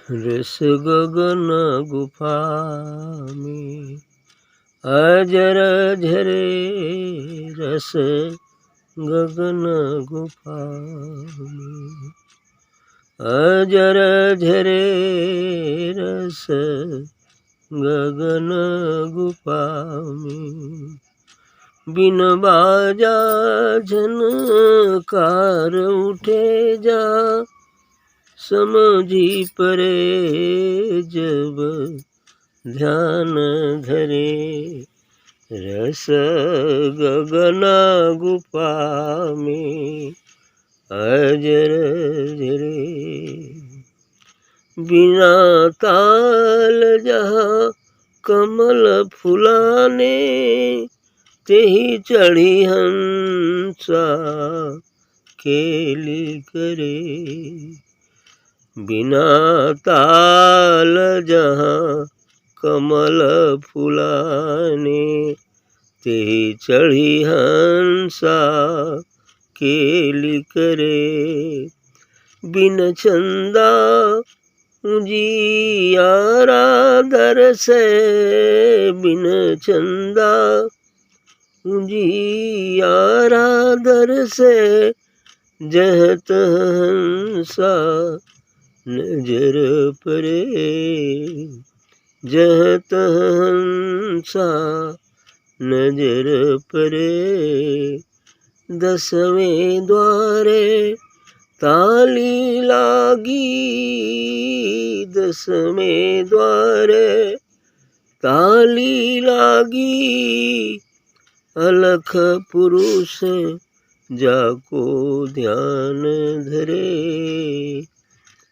रस गगन गुफा में अजर झरे, रस गगन गुफा में अजर झरे, रस गगन गुफा में बिन बाजा झनकार उठे जा, समझी परे जब ध्यान धरे, रस गगन गुफा में अजर झरे। बिना ताल जहाँ कमल फुलाने, तेहि चढ़ी हंसा केली करे। बिना ताल जहाँ कमल फुलाने, तेहि चढ़ी हंसा केली करे। बिन चंदा उजियारा दर से, बिन चंदा उजियारा दर से, जह तह हंसा नजर परे, जह तह हंसा नजर परे। 10वें द्वारे ताली लागी, 10वें द्वारे ताली लागी, अलख पुरुष जाको ध्यान धरे,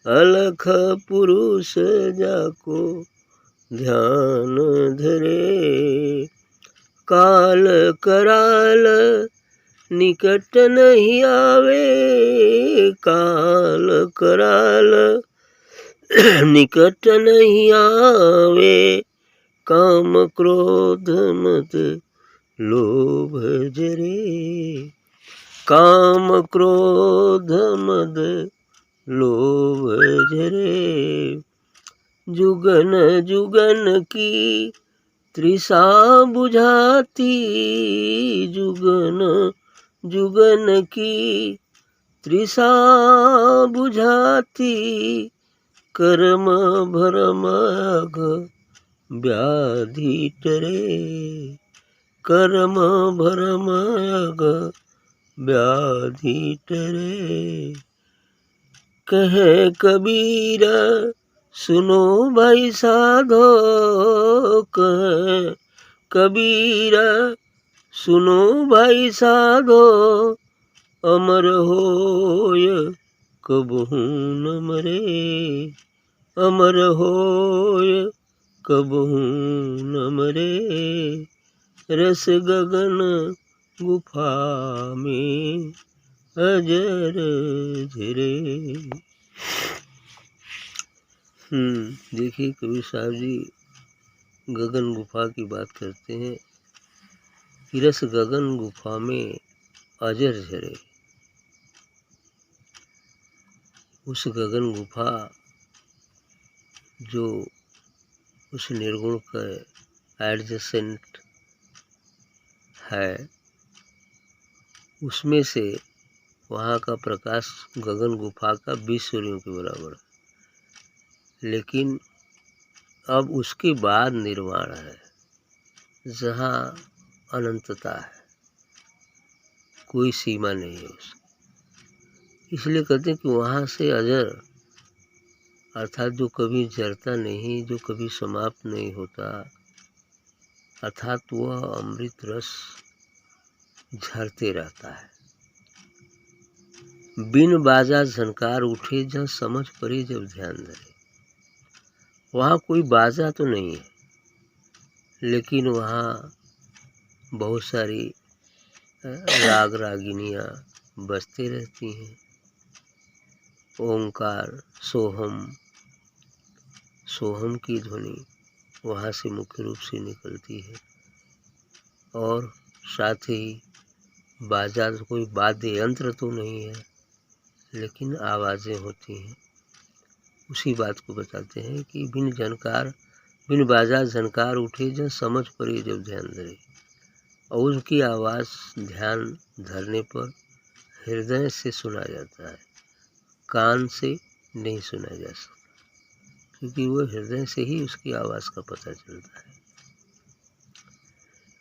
अलख पुरुष जाको ध्यान धरे। काल कराल निकट नहीं आवे, काल कराल निकट नहीं आवे, काम क्रोध मद लोभ जरे, काम क्रोध मद लोभ जरे। जुगन जुगन की तृषा बुझाती, जुगन जुगन की तृषा बुझाती, कर्म भरम अघ व्याधि टरे, कर्म भरम अघ व्याधि टरे। कहे कबीर सुनो भाई साधो, कहे कबीर सुनो भाई साधो, अमर होय कबहू न मरे, अमर होय कबहू न मरे। रस गगन गुफा में अजर झरे। देखिए कबीर साहब जी गगन गुफा की बात करते हैं कि रस गगन गुफा में अजर झरे। उस गगन गुफा जो उस निर्गुण का एडजेसेंट है, उसमें से वहाँ का प्रकाश गगन गुफा का 20 सूर्यों के बराबर है। लेकिन अब उसके बाद निर्वाण है, जहाँ अनंतता है, कोई सीमा नहीं है उसकी। इसलिए कहते हैं कि वहाँ से अजर अर्थात जो कभी जरता नहीं, जो कभी समाप्त नहीं होता, अर्थात वह अमृत रस झरते रहता है। बिन बाजा झनकार उठे जहाँ समझ पड़े जब ध्यान धरे। वहाँ कोई बाजा तो नहीं है, लेकिन वहाँ बहुत सारी राग रागिनियाँ बजते रहती हैं। ओंकार सोहम, सोहम की ध्वनि वहाँ से मुख्य रूप से निकलती है। और साथ ही बाजा, कोई वाद्य यंत्र तो नहीं है, लेकिन आवाज़ें होती हैं। उसी बात को बताते हैं कि बिन बाजा झनकार उठे, जब समझ पड़े जब ध्यान धरे। और उसकी आवाज़ ध्यान धरने पर हृदय से सुना जाता है, कान से नहीं सुना जा सकता, क्योंकि वो हृदय से ही उसकी आवाज़ का पता चलता है।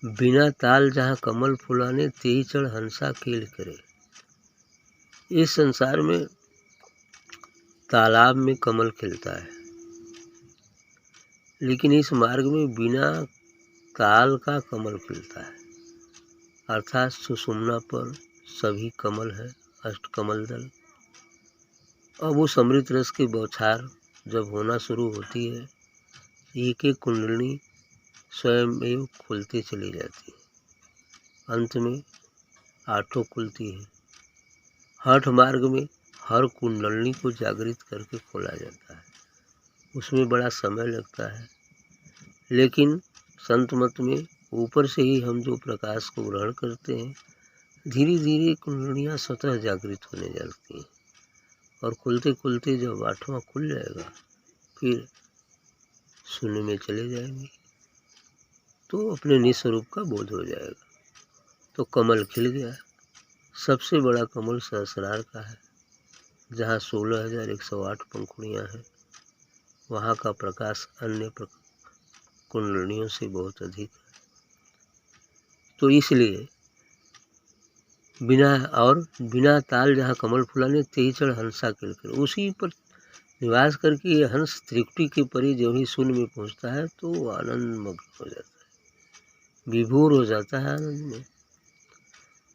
बिना ताल जहाँ कमल फुलाने, तेई चढ़ हंसा खेल करे। इस संसार में तालाब में कमल खिलता है, लेकिन इस मार्ग में बिना ताल का कमल खिलता है, अर्थात सुषुम्ना पर सभी कमल है, अष्टकमल दल। अब उस अमृत रस की बौछार जब होना शुरू होती है, एक एक कुंडली स्वयं एवं खुलती चली जाती है, अंत में आठों खुलती है। हठ मार्ग में हर कुंडली को जागृत करके खोला जाता है, उसमें बड़ा समय लगता है, लेकिन संत मत में ऊपर से ही हम जो प्रकाश को ग्रहण करते हैं, धीरे धीरे कुंडलियाँ स्वतः जागृत होने लगती हैं, और खुलते खुलते जब आठवां खुल जाएगा, फिर शून्य में चले जाएंगे, तो अपने निस्वरूप का बोध हो जाएगा। तो कमल खिल गया। सबसे बड़ा कमल सहस्रार का है, जहाँ 16,108 पंखुड़ियाँ हैं। वहाँ का प्रकाश अन्य कुंडलियों से बहुत अधिक है। तो इसलिए बिना ताल जहाँ कमल फुलाने, तेई चढ़ हंसा खेल कर, उसी पर निवास करके ये हंस त्रिकुटी के परी जब ही शून्य में पहुँचता है, तो वो आनंद मग्न हो जाता है, विभोर हो जाता है आनंद में।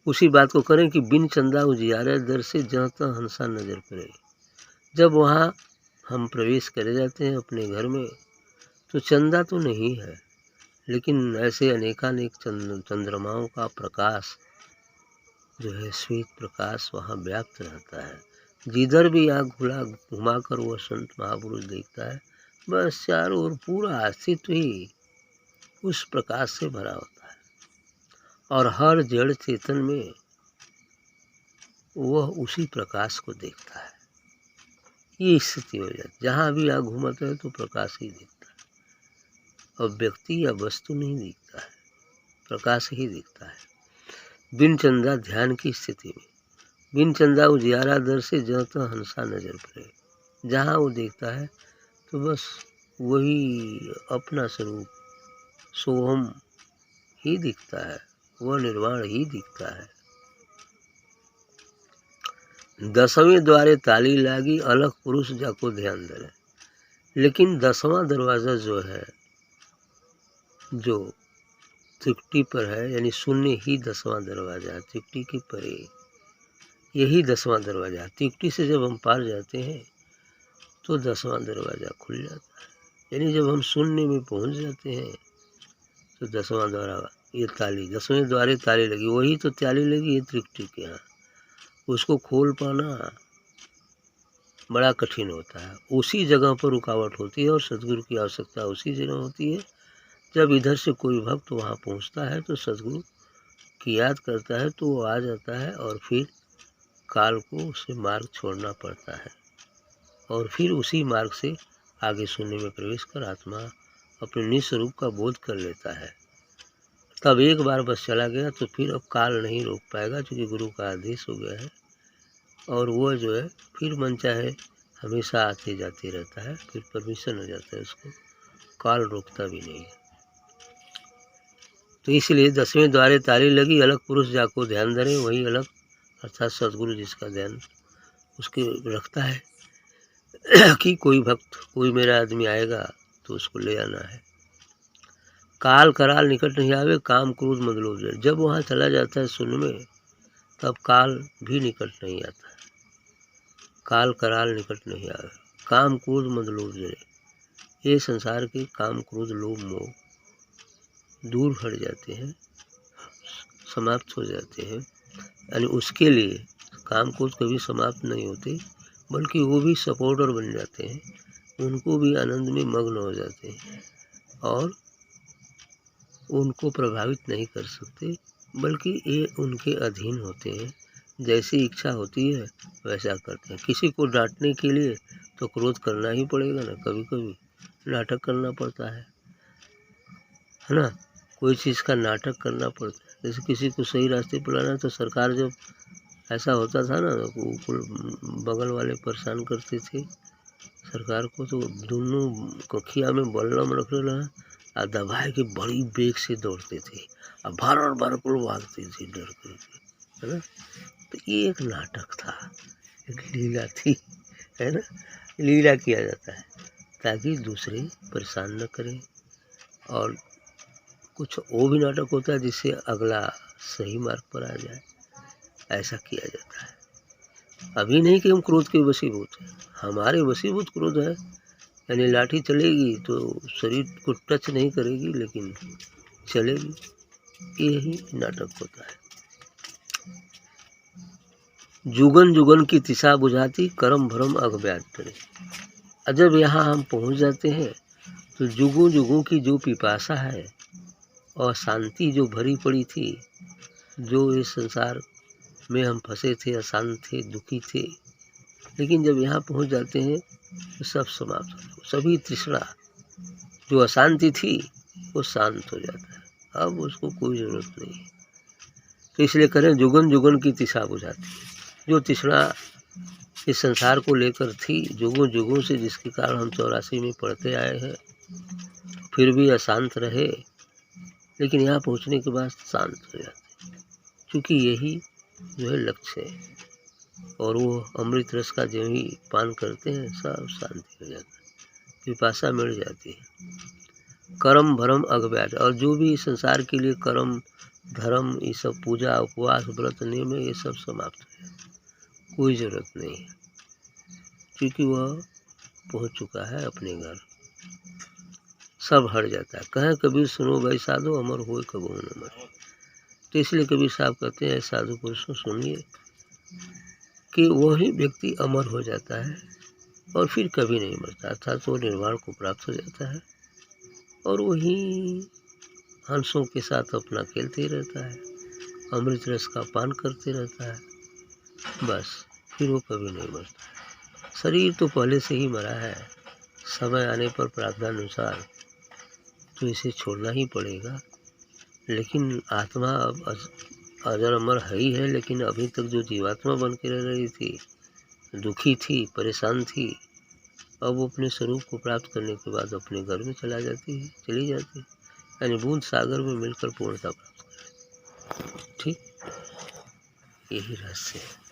उसी बात को करें कि बिन चंदा उजियारे दर से, जहाँ तक हंसा नजर पड़े। जब वहाँ हम प्रवेश करे जाते हैं अपने घर में, तो चंदा तो नहीं है, लेकिन ऐसे अनेकानेक चंद्रमाओं का प्रकाश जो है, श्वेत प्रकाश वहाँ व्याप्त रहता है। जिधर भी आँख घुमाकर वह संत महापुरुष देखता है, बस चारों ओर पूरा अस्तित्व ही उस प्रकाश से भरा होता है, और हर जड़ चेतन में वह उसी प्रकाश को देखता है। ये स्थिति हो जाती, जहाँ भी आँख घुमाता है तो प्रकाश ही दिखता है, और व्यक्ति या वस्तु नहीं दिखता है, प्रकाश ही दिखता है। बिन चंदा ध्यान की स्थिति में, बिन चंदा उजियारा दर से, जहाँ तक हंसा नजर पड़े। जहाँ वो देखता है तो बस वही अपना स्वरूप सोहम ही दिखता है, वह निर्वाण ही दिखता है। 10वें द्वारे ताली लागी, अलग पुरुष जाको ध्यान धरे। लेकिन 10वां दरवाज़ा जो है, जो त्रिकुटी पर है, यानी शून्य ही 10वां दरवाज़ा है, त्रिकुटी के परे यही 10वां दरवाज़ा है। त्रिकुटी से जब हम पार जाते हैं तो 10वां दरवाज़ा खुल जाता है, यानी जब हम शून्य में पहुंच जाते हैं तो 10वां द्वारा, ये ताली 10वें द्वारे ताली लगी, वही तो ताली लगी है त्रिकुटी के यहाँ। उसको खोल पाना बड़ा कठिन होता है, उसी जगह पर रुकावट होती है, और सदगुरु की आवश्यकता उसी जगह होती है। जब इधर से कोई भक्त वहाँ पहुँचता है तो सदगुरु की याद करता है, तो वो आ जाता है, और फिर काल को उसे मार्ग छोड़ना पड़ता है, और फिर उसी मार्ग से आगे शून्य में प्रवेश कर आत्मा अपने निस्वरूप का बोध कर लेता है। तब एक बार बस चला गया तो फिर अब काल नहीं रोक पाएगा, क्योंकि गुरु का आदेश हो गया है, और वह जो है फिर मन चाहे हमेशा आते जाते रहता है, फिर परमिशन हो जाता है उसको, काल रोकता भी नहीं है। तो इसलिए 10वें द्वारे ताली लगी, अलग पुरुष जाको ध्यान धरे। वही अलग अर्थात सदगुरु जिसका ध्यान उसके रखता है कि कोई भक्त, कोई मेरा आदमी आएगा तो उसको ले आना है। काल कराल निकट नहीं आवे, काम क्रोध मद लोभ जरे। जब वहाँ चला जाता है शून्य में, तब काल भी निकट नहीं आता है, काल कराल निकट नहीं आवे, काम क्रोध मद लोभ जरे। ये संसार के काम क्रोध लोभ मोह दूर हट जाते हैं, समाप्त हो जाते हैं। यानी उसके लिए काम क्रोध कभी समाप्त नहीं होते, बल्कि वो भी सपोर्टर बन जाते हैं, उनको भी आनंद में मग्न हो जाते हैं, और उनको प्रभावित नहीं कर सकते, बल्कि ये उनके अधीन होते हैं, जैसी इच्छा होती है वैसा करते हैं। किसी को डांटने के लिए तो क्रोध करना ही पड़ेगा ना, कभी कभी नाटक करना पड़ता है ना। कोई चीज़ का नाटक करना पड़ता है। जैसे किसी को सही रास्ते पर लाना, तो सरकार जब ऐसा होता था ना, वो बगल वाले परेशान करते थे सरकार को, तो दोनों कखिया में बल्लम रख लेना और दबाए के बड़ी बेग से दौड़ते थे और भर को भागते थे डर करके, है ना। तो ये एक नाटक था, एक लीला थी, है ना। लीला किया जाता है ताकि दूसरे परेशान न करें, और कुछ वो भी नाटक होता है जिससे अगला सही मार्ग पर आ जाए, ऐसा किया जाता है। अभी नहीं कि हम क्रोध के वशीभूत हैं, हमारे वशीभूत क्रोध है, यानी लाठी चलेगी तो शरीर को टच नहीं करेगी लेकिन चलेगी, यही नाटक होता है। जुगन जुगन की तिसा बुझाती, करम भरम अघ ब्याज टरे। जब यहाँ हम पहुँच जाते हैं तो जुगों जुगों की जो पिपासा है और शांति जो भरी पड़ी थी, जो इस संसार में हम फंसे थे, अशांत थे, दुखी थे, लेकिन जब यहाँ पहुँच जाते हैं तो सब समाप्त हो जाता है। सभी तृष्णा जो अशांति थी वो शांत हो जाता है, अब उसको कोई ज़रूरत नहीं है। तो इसलिए करें जुगन जुगन की तिसा बुझाती। जो तृष्णा इस संसार को लेकर थी जुगों जुगों से, जिसके कारण हम 84 में पढ़ते आए हैं, फिर भी अशांत रहे, लेकिन यहाँ पहुँचने के बाद शांत हो जाते, क्योंकि यही जो है लक्ष्य है। और वो अमृत रस का जो ही पान करते हैं सब शांति हो जाता है, पिपासा मिट जाती है। कर्म भरम अघ ब्याज, और जो भी संसार के लिए कर्म धर्म ये सब पूजा उपवास व्रत नियम है, ये सब समाप्त हो जाए, कोई ज़रूरत नहीं है, क्योंकि वह पहुँच चुका है अपने घर, सब हट जाता है। कहें कबीर सुनो भाई साधो, अमर होए कबहू न मरे। तो इसलिए कबीर साहब कहते हैं साधु पुरुषों सुनिए कि वही व्यक्ति अमर हो जाता है और फिर कभी नहीं मरता, अर्थात वो निर्वाण को प्राप्त हो जाता है और वही हंसों के साथ अपना खेलते रहता है, अमृत रस का पान करते रहता है, बस फिर वो कभी नहीं मरता। शरीर तो पहले से ही मरा है, समय आने पर प्रारब्धानुसार तो इसे छोड़ना ही पड़ेगा, लेकिन आत्मा अब अजर अमर है ही है। लेकिन अभी तक जो जीवात्मा बन के रह रही थी, दुखी थी, परेशान थी, अब वो अपने स्वरूप को प्राप्त करने के बाद अपने घर में चली जाती है, यानी बूंद सागर में मिलकर पूर्णता प्राप्त करें। ठीक, यही रहस्य है।